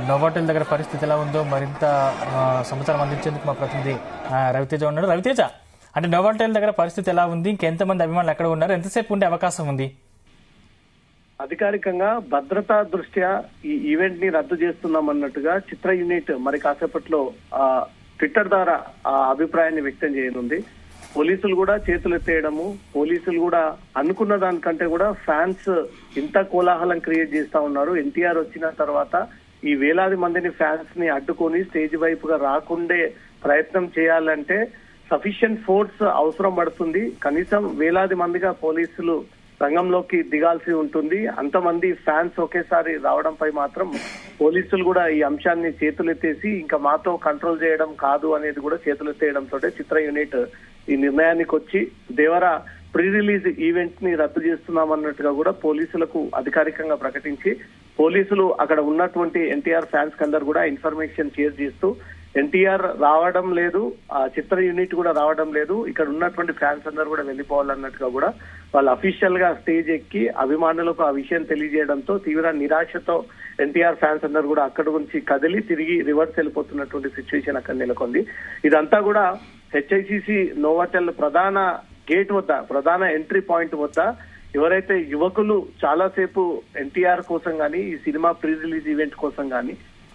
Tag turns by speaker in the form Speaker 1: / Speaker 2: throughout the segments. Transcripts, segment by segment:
Speaker 1: Novotel దగ్గర పరిస్థితి ఎలా ఉందో మరింత సమాచారం అందించేందుకు మా ప్రతినిధి రవితేజ ఉన్నాడు. రవితేజ, అంటే నోవాటెల్ దగ్గర పరిస్థితి ఎలా ఉంది, ఇంకెంతమంది అభిమానులు ఎక్కడ ఉన్నారు, ఎంతసేపు ఉండే అవకాశం ఉంది?
Speaker 2: అధికారికంగా భద్రతా దృష్ట్యా ఈ ఈవెంట్ ని రద్దు చేస్తున్నామన్నట్టుగా చిత్ర యూనిట్ మరి కాసేపట్లో ట్విట్టర్ ద్వారా ఆ అభిప్రాయాన్ని వ్యక్తం చేయనుంది. పోలీసులు కూడా చేతులు ఎత్తేయడము, పోలీసులు కూడా అనుకున్న దానికంటే కూడా ఫ్యాన్స్ ఇంత కోలాహలం క్రియేట్ చేస్తా ఉన్నారు. ఎన్టీఆర్ వచ్చిన తర్వాత ఈ వేలాది మందిని ఫ్యాన్స్ ని అడ్డుకొని స్టేజ్ వైపుగా రాకుండే ప్రయత్నం చేయాలంటే సఫిషియెంట్ ఫోర్స్ అవసరం పడుతుంది. కనీసం వేలాది మందిగా పోలీసులు రంగంలోకి దిగాల్సి ఉంటుంది. అంతమంది ఫ్యాన్స్ ఒకేసారి రావడంపై మాత్రం పోలీసులు కూడా ఈ అంశాన్ని చేతులెత్తేసి ఇంకా మాతో కంట్రోల్ చేయడం కాదు అనేది కూడా చేతులెత్తేయడంతో చిత్ర యూనిట్ ఈ నిర్ణయానికి వచ్చి దేవరా ప్రీ రిలీజ్ ఈవెంట్ ని రద్దు చేస్తున్నామన్నట్టుగా కూడా పోలీసులకు అధికారికంగా ప్రకటించి పోలీసులు అక్కడ ఉన్నటువంటి ఎన్టీఆర్ ఫ్యాన్స్ అందరు కూడా ఇన్ఫర్మేషన్ షేర్ చేస్తూ ఎన్టీఆర్ రావడం లేదు, ఆ చిత్ర యూనిట్ కూడా రావడం లేదు, ఇక్కడ ఉన్నటువంటి ఫ్యాన్స్ అందరూ కూడా వెళ్లిపోవాలన్నట్టుగా కూడా వాళ్ళు అఫీషియల్ గా స్టేజ్ ఎక్కి అభిమానులకు ఆ విషయం తెలియజేయడంతో తీవ్ర నిరాశతో ఎన్టీఆర్ ఫ్యాన్స్ అందరూ కూడా అక్కడ నుంచి కదిలి తిరిగి రివర్స్ వెళ్ళిపోతున్నటువంటి సిచ్యువేషన్ అక్కడ నెలకొంది. ఇదంతా కూడా హెచ్ఐసిసి నోవాటెల్ ప్రధాన గేట్ వద్ద, ప్రధాన ఎంట్రీ పాయింట్ వద్ద ఎవరైతే యువకులు చాలాసేపు ఎన్టీఆర్ కోసం గానీ ఈ సినిమా ప్రీ రిలీజ్ ఈవెంట్ కోసం గానీ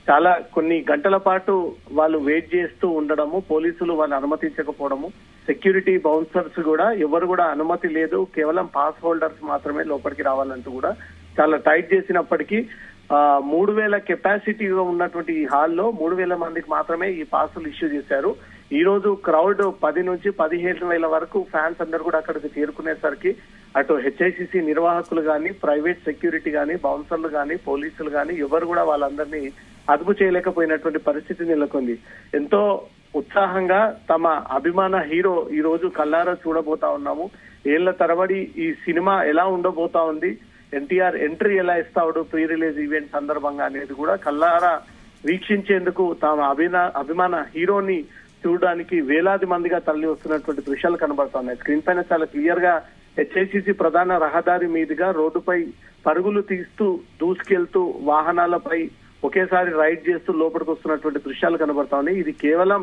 Speaker 2: చాలా కొన్ని గంటల పాటు వాళ్ళు వెయిట్ చేస్తూ ఉండడము, పోలీసులు వాళ్ళు అనుమతించకపోవడము, సెక్యూరిటీ బౌన్సర్స్ కూడా ఎవరు కూడా అనుమతి లేదు, కేవలం పాస్ హోల్డర్స్ మాత్రమే లోపలికి రావాలంటూ కూడా చాలా టైట్ చేసినప్పటికీ 3000 కెపాసిటీగా ఉన్నటువంటి ఈ హాల్లో 3000 మందికి మాత్రమే ఈ పాసులు ఇష్యూ చేశారు. ఈ రోజు క్రౌడ్ 10 నుంచి 15,000 వరకు ఫ్యాన్స్ అందరూ కూడా అక్కడికి చేరుకునేసరికి అటు హెచ్ఐసిసి నిర్వాహకులు గాని, ప్రైవేట్ సెక్యూరిటీ గాని, బౌన్సర్లు గాని, పోలీసులు గాని ఎవరు కూడా వాళ్ళందరినీ అదుపు చేయలేకపోయినటువంటి పరిస్థితి నెలకొంది. ఎంతో ఉత్సాహంగా తమ అభిమాన హీరో ఈ రోజు కల్లారా చూడబోతా ఉన్నాము. ఏళ్ల తరబడి ఈ సినిమా ఎలా ఉండబోతా ఉంది, ఎన్టీఆర్ ఎంట్రీ ఎలా ఇస్తాడు ప్రీ రిలీజ్ ఈవెంట్ సందర్భంగా అనేది కూడా కల్లారా వీక్షించేందుకు తమ అభిమాన హీరోని చూడడానికి వేలాది మందిగా తరలి వస్తున్నటువంటి దృశ్యాలు కనబడుతున్నాయి. స్క్రీన్ పైన చాలా క్లియర్ గా హెచ్ఐసిసి ప్రధాన రహదారి మీదుగా రోడ్డుపై పరుగులు తీస్తూ దూసుకెళ్తూ వాహనాలపై ఒకేసారి రైడ్ చేస్తూ లోపలికి వస్తున్నటువంటి దృశ్యాలు కనబడతా ఉన్నాయి. ఇది కేవలం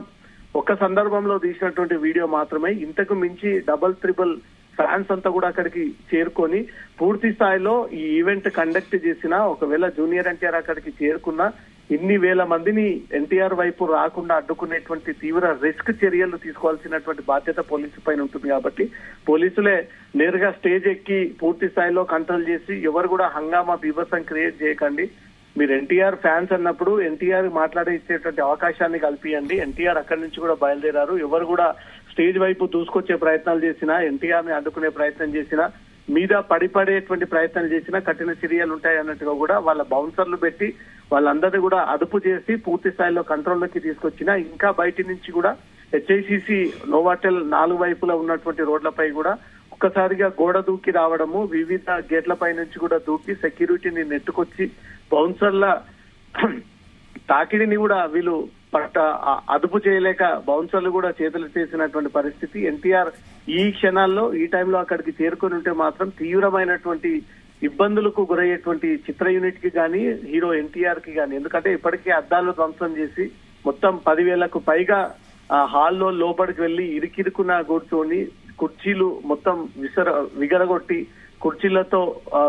Speaker 2: ఒక సందర్భంలో తీసినటువంటి వీడియో మాత్రమే. ఇంతకు మించి డబుల్ ట్రిపుల్ ఫ్యాన్స్ అంతా కూడా అక్కడికి చేరుకొని పూర్తి స్థాయిలో ఈ ఈవెంట్ కండక్ట్ చేసిన, ఒకవేళ జూనియర్ ఎన్టీఆర్ అక్కడికి చేరుకున్నా ఇన్ని వేల మందిని ఎన్టీఆర్ వైపు రాకుండా అడ్డుకునేటువంటి తీవ్ర రిస్క్ చర్యలు తీసుకోవాల్సినటువంటి బాధ్యత పోలీసు పైన ఉంటుంది. కాబట్టి పోలీసులే నేరుగా స్టేజ్ ఎక్కి పూర్తి స్థాయిలో కంట్రోల్ చేసి ఎవరు కూడా హంగామా బీభత్సం క్రియేట్ చేయకండి, మీరు ఎన్టీఆర్ ఫ్యాన్స్ అన్నప్పుడు ఎన్టీఆర్ మాట్లాడే ఇచ్చేటువంటి అవకాశాన్ని కల్పియండి, ఎన్టీఆర్ అక్కడి నుంచి కూడా బయలుదేరారు, ఎవరు కూడా స్టేజ్ వైపు దూసుకొచ్చే ప్రయత్నాలు చేసినా, ఎన్టీఆర్ ని అడ్డుకునే ప్రయత్నం చేసినా, మీద పడిపడేటువంటి ప్రయత్నం చేసినా కఠిన చర్యలు ఉంటాయి అన్నట్టుగా కూడా వాళ్ళ బౌన్సర్లు పెట్టి వాళ్ళందరినీ కూడా అదుపు చేసి పూర్తి స్థాయిలో కంట్రోల్లోకి తీసుకొచ్చినా ఇంకా బయటి నుంచి కూడా హెచ్ఐసిసి నోవాటెల్ 4 వైపులా ఉన్నటువంటి రోడ్లపై కూడా ఒక్కసారిగా గోడ దూకి రావడము, వివిధ గేట్లపై నుంచి కూడా దూకి సెక్యూరిటీని నెట్టుకొచ్చి బౌన్సర్ల తాకిడిని కూడా వీళ్ళు అదుపు చేయలేక బౌన్సర్లు కూడా చేతులు చేసినటువంటి పరిస్థితి. ఎన్టీఆర్ ఈ క్షణాల్లో ఈ టైంలో అక్కడికి చేరుకుని ఉంటే మాత్రం తీవ్రమైనటువంటి ఇబ్బందులకు గురయ్యేటువంటి చిత్ర యూనిట్ కి గానీ, హీరో ఎన్టీఆర్ కి గానీ, ఎందుకంటే ఇప్పటికే అద్దాలు ధ్వంసం చేసి మొత్తం 10,000కు పైగా హాల్లో లోపలికి వెళ్లి ఇరికిరుకున్న కూర్చొని కుర్చీలు మొత్తం విగరగొట్టి కుర్చీలతో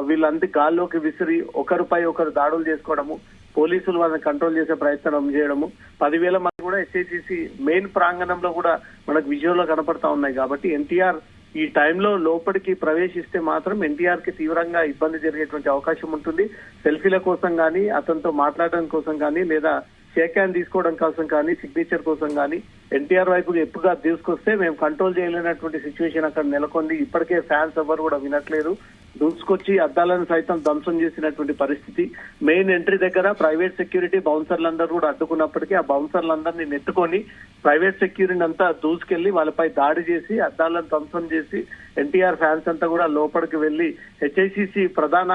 Speaker 2: వీళ్ళంతా గాల్లోకి విసిరి ఒకరిపై ఒకరు దాడులు చేసుకోవడము, పోలీసులు వాళ్ళని కంట్రోల్ చేసే ప్రయత్నం చేయడము, 10,000 మంది కూడా హెచ్ఐసిసి మెయిన్ ప్రాంగణంలో కూడా మనకు విజువల్లో కనపడతా ఉన్నాయి. కాబట్టి ఎన్టీఆర్ ఈ టైంలో లోపలికి ప్రవేశిస్తే మాత్రం ఎన్టీఆర్ కి తీవ్రంగా ఇబ్బంది జరిగేటువంటి అవకాశం ఉంటుంది. సెల్ఫీల కోసం కానీ, అతనితో మాట్లాడడం కోసం కానీ, లేదా షేక్ హ్యాండ్ తీసుకోవడం కోసం కానీ, సిగ్నేచర్ కోసం కానీ ఎన్టీఆర్ వైపుగా ఎప్పుడుగా తీసుకొస్తే మేము కంట్రోల్ చేయలేనటువంటి సిచ్యువేషన్ అక్కడ నెలకొంది. ఇప్పటికే ఫ్యాన్స్ ఎవరు కూడా వినట్లేదు, దూసుకొచ్చి అద్దాలను సైతం ధ్వంసం చేసినటువంటి పరిస్థితి. మెయిన్ ఎంట్రీ దగ్గర ప్రైవేట్ సెక్యూరిటీ బౌన్సర్లందరూ కూడా అడ్డుకున్నప్పటికీ ఆ బౌన్సర్లందరినీ నెట్టుకొని ప్రైవేట్ సెక్యూరిటీ అంతా దూసుకెళ్లి వాళ్ళపై దాడి చేసి అద్దాలను ధ్వంసం చేసి ఎన్టీఆర్ ఫ్యాన్స్ అంతా కూడా లోపలికి వెళ్లి హెచ్ఐసిసి ప్రధాన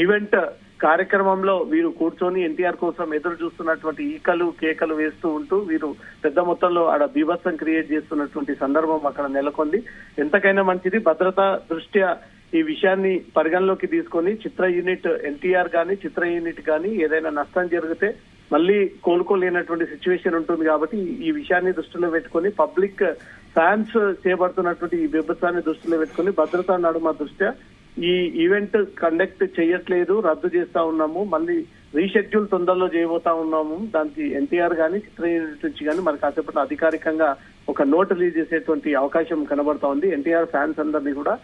Speaker 2: ఈవెంట్ కార్యక్రమంలో వీరు కూర్చొని ఎన్టీఆర్ కోసం ఎదురు చూస్తున్నటువంటి ఈకలు కేకలు వేస్తూ ఉంటూ వీరు పెద్ద మొత్తంలో ఆడ బీభత్సం క్రియేట్ చేస్తున్నటువంటి సందర్భం అక్కడ నెలకొంది. ఎంతకైనా మంచిది, భద్రతా దృష్ట్యా ఈ విషయాన్ని పరిగణలోకి తీసుకొని చిత్ర యూనిట్ ఎన్టీఆర్ గాని చిత్ర యూనిట్ గాని ఏదైనా నష్టం జరిగితే మళ్ళీ కోలుకోలేనటువంటి సిచ్యువేషన్ ఉంటుంది కాబట్టి ఈ విషయాన్ని దృష్టిలో పెట్టుకొని పబ్లిక్ ఫ్యాన్స్ చేపడుతున్నటువంటి ఈ బిభత్సాన్ని దృష్టిలో పెట్టుకొని భద్రతా నడుమ దృష్ట్యా ఈ ఈవెంట్ కండక్ట్ చేయట్లేదు, రద్దు చేస్తా ఉన్నాము, మళ్ళీ రీషెడ్యూల్ తొందరలో చేయబోతా ఉన్నాము. దానికి ఎన్టీఆర్ గానీ చిత్ర యూనిట్ నుంచి కానీ మరి కాసేపట్లో అధికారికంగా ఒక నోట్ రిలీజ్ చేసేటువంటి అవకాశం కనబడతా ఉంది. ఎన్టీఆర్ ఫ్యాన్స్ అందరినీ కూడా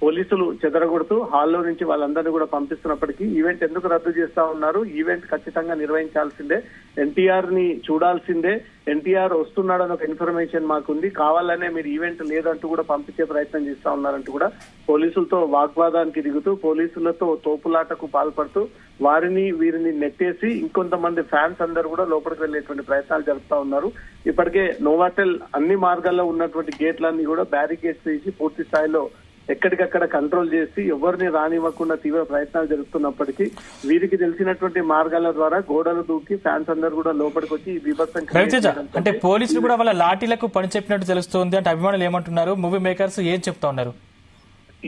Speaker 2: పోలీసులు చెదరగొడుతూ హాల్లో నుంచి వాళ్ళందరినీ కూడా పంపిస్తున్నప్పటికీ ఈవెంట్ ఎందుకు రద్దు చేస్తా ఉన్నారు, ఈవెంట్ ఖచ్చితంగా నిర్వహించాల్సిందే, ఎన్టీఆర్ ని చూడాల్సిందే, ఎన్టీఆర్ వస్తున్నాడని ఒక ఇన్ఫర్మేషన్ మాకుంది, కావాలనే మీరు ఈవెంట్ లేదంటూ కూడా పంపించే ప్రయత్నం చేస్తా ఉన్నారంటూ కూడా పోలీసులతో వాగ్వాదానికి దిగుతూ పోలీసులతో తోపులాటకు పాల్పడుతూ వారిని వీరిని నెట్టేసి ఇంకొంతమంది ఫ్యాన్స్ అందరూ కూడా లోపలికి వెళ్లేటువంటి ప్రయత్నాలు జరుపుతా ఉన్నారు. ఇప్పటికే నోవాటెల్ అన్ని మార్గాల్లో ఉన్నటువంటి గేట్లన్నీ కూడా బ్యారికేడ్స్ తీసి పూర్తి స్థాయిలో ఎక్కడికక్కడ కంట్రోల్ చేసి ఎవరిని రానివ్వకుండా తీవ్ర ప్రయత్నాలు జరుగుతున్నప్పటికీ వీరికి తెలిసినటువంటి మార్గాల ద్వారా గోడలు దూకి ఫ్యాన్స్ అందరూ కూడా లోపలికి వచ్చి ఈ బీభత్సం
Speaker 1: అంటే పోలీసులు కూడా వాళ్ళ లాఠీలకు పని చెప్పినట్టు తెలుస్తోంది అంటే అభిమానులు ఏమంటున్నారు, మూవీ మేకర్స్ ఏం చెప్తా ఉన్నారు?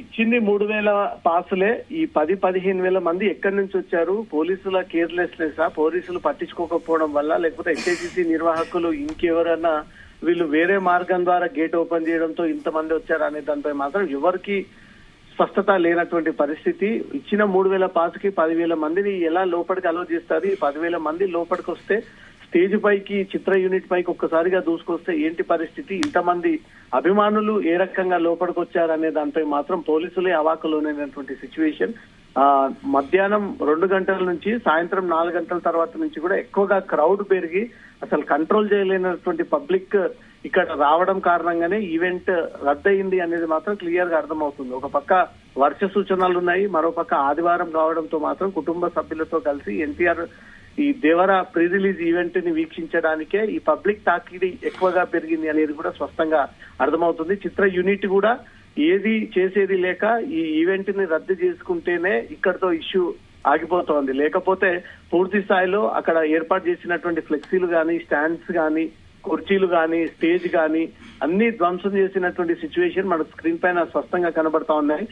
Speaker 2: ఇచ్చింది 3,000 పాసులే, ఈ 10-15 వేల మంది ఎక్కడి నుంచి వచ్చారు, పోలీసుల కేర్లెస్నెస్, పోలీసులు పట్టించుకోకపోవడం వల్ల, లేకపోతే హెచ్ఐసిసి నిర్వాహకులు ఇంకెవరన్నా వీళ్ళు వేరే మార్గం ద్వారా గేట్ ఓపెన్ చేయడంతో ఇంతమంది వచ్చారు అనే దానిపై మాత్రం ఎవరికి స్పష్టత లేనటువంటి పరిస్థితి. ఇచ్చిన 3,000 పాసుకి 10,000 మందిని ఎలా లోపలికి అలో చేస్తారు? ఈ 10,000 మంది లోపలికి వస్తే స్టేజ్ పైకి చిత్ర యూనిట్ పైకి ఒక్కసారిగా దూసుకొస్తే ఏంటి పరిస్థితి? ఇంతమంది అభిమానులు ఏ రకంగా లోపలికి వచ్చారనే దానిపై మాత్రం పోలీసులే అవాకులోనైనటువంటి సిచ్యువేషన్. మధ్యాహ్నం 2 గంటల నుంచి సాయంత్రం 4 గంటల తర్వాత నుంచి కూడా ఎక్కువగా క్రౌడ్ పెరిగి అసలు కంట్రోల్ చేయలేనటువంటి పబ్లిక్ ఇక్కడ రావడం కారణంగానే ఈవెంట్ రద్దయింది అనేది మాత్రం క్లియర్ గా అర్థమవుతుంది. ఒక పక్క వర్ష సూచనలు ఉన్నాయి, మరో పక్క ఆదివారం కావడంతో మాత్రం కుటుంబ సభ్యులతో కలిసి ఎన్టీఆర్ ఈ దేవర ప్రీ రిలీజ్ ఈవెంట్ ని వీక్షించడానికే ఈ పబ్లిక్ తాకిడి ఎక్కువగా పెరిగింది అనేది కూడా స్పష్టంగా అర్థమవుతుంది. చిత్ర యూనిట్ కూడా ఏది చేసేది లేక ఈ ఈవెంట్ ని రద్దు చేసుకుంటేనే ఇక్కడతో ఇష్యూ ఆగిపోతోంది. లేకపోతే పూర్తి స్థాయిలో అక్కడ ఏర్పాటు చేసినటువంటి ఫ్లెక్సీలు గానీ, స్టాండ్స్ గానీ, కుర్చీలు గానీ, స్టేజ్ గానీ అన్ని ధ్వంసం చేసినటువంటి సిచ్యువేషన్ మన స్క్రీన్ పైన స్పష్టంగా కనబడతా ఉన్నాయి.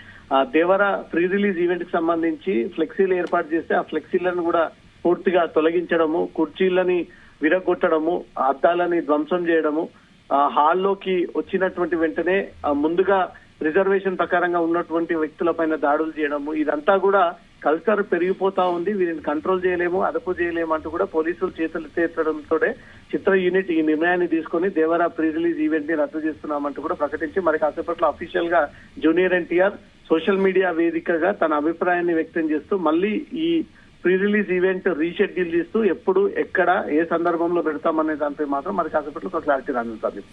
Speaker 2: దేవర ప్రీ రిలీజ్ ఈవెంట్ కి సంబంధించి ఫ్లెక్సీలు ఏర్పాటు చేస్తే ఆ ఫ్లెక్సీలను కూడా పూర్తిగా తొలగించడము, కుర్చీలని విరగొట్టడము, అద్దాలని ధ్వంసం చేయడము, హాల్లోకి వచ్చినటువంటి వెంటనే ముందుగా రిజర్వేషన్ ప్రకారంగా ఉన్నటువంటి వ్యక్తుల పైన దాడులు చేయడము, ఇదంతా కూడా కల్చర్ పెరిగిపోతా ఉంది. వీరిని కంట్రోల్ చేయలేము, అదుపు చేయలేము అంటూ కూడా పోలీసులు చేతులు ఎత్తేయడంతో చిత్ర యూనిట్ ఈ నిర్ణయాన్ని తీసుకుని దేవర ప్రీ రిలీజ్ ఈవెంట్ ని రద్దు చేస్తున్నామంటూ కూడా ప్రకటించి మరి కాసేపట్లో అఫీషియల్ గా జూనియర్ ఎన్టీఆర్ సోషల్ మీడియా వేదికగా తన అభిప్రాయాన్ని వ్యక్తం చేస్తూ మళ్ళీ ఈ ప్రీ రిలీజ్ ఈవెంట్ రీషెడ్యూల్ చేస్తూ ఎప్పుడు ఎక్కడ ఏ సందర్భంలో పెడతామనే దానిపై మాత్రం మరి కాసేపట్లో క్లారిటీ రానుంది.